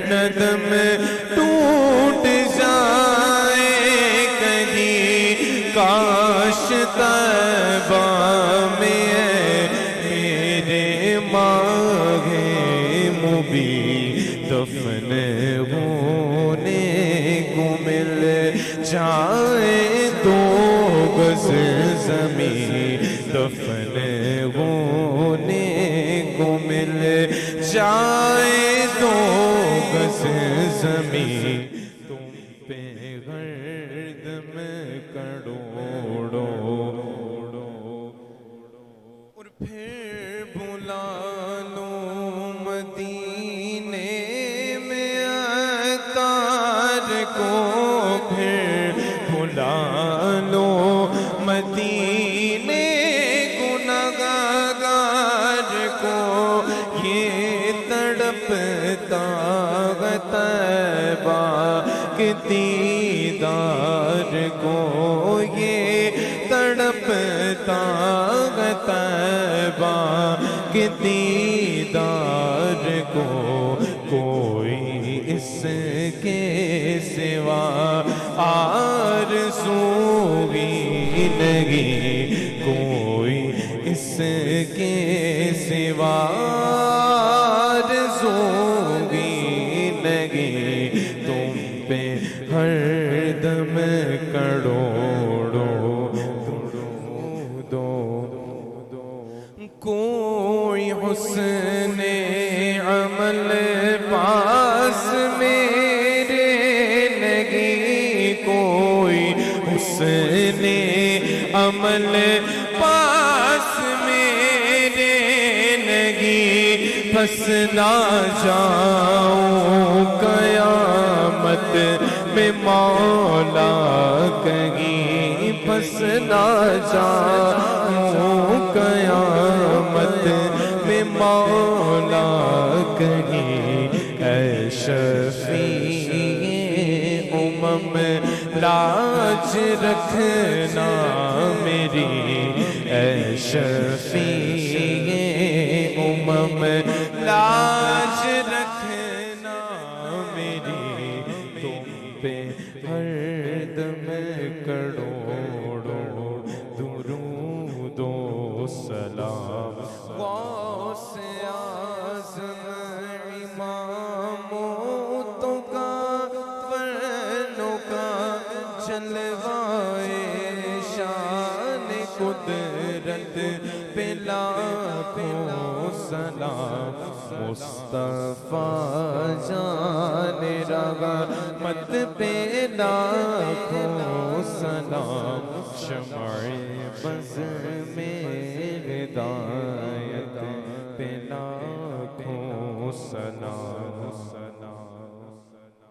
ندم ٹوٹ جائے کہیں کاش طیبہ میں میرے ماغ مبین دفن ہونے کو مل جائے 2 گز زمین دفن ہونے کو مل جائے 2 گز زمین تم پہ گرد میں کروڑوں اور پھر بلا لو مدینے میں عطار کو پھر بلا لو مدینے گنہگار کو یہ تڑپتا طیبہ کے دیدار کو یہ تڑپتا طیبہ کے دیدار کو کوئی اس کے سوا آرزو ہی نہیں کوئی اس کے سوا آرزو ہی نہیں تم پہ ہر دم کروڑوں کوئی حسن عمل پاس میرے نہیں کوئی حسن عمل پاس میرے نہیں پھنس نہ جاؤں قیامت میں مولا کہیں پھنس نہ جاؤں قیامت میں مولا کہیں اے شفیع امم لاج رکھنا میری اے شفیع امم لاج رکھنا میری تم پہ ہر دم کروڑوں درود و سلام غوث اعظم امام تو کا ورنوں کا جلوائے شان قدرت پہ لاکھوں سلام مصطفیٰ جان رحمت پہ لاکھوں سلام شمع بز میں ہدایت پہ لاکھوں سلام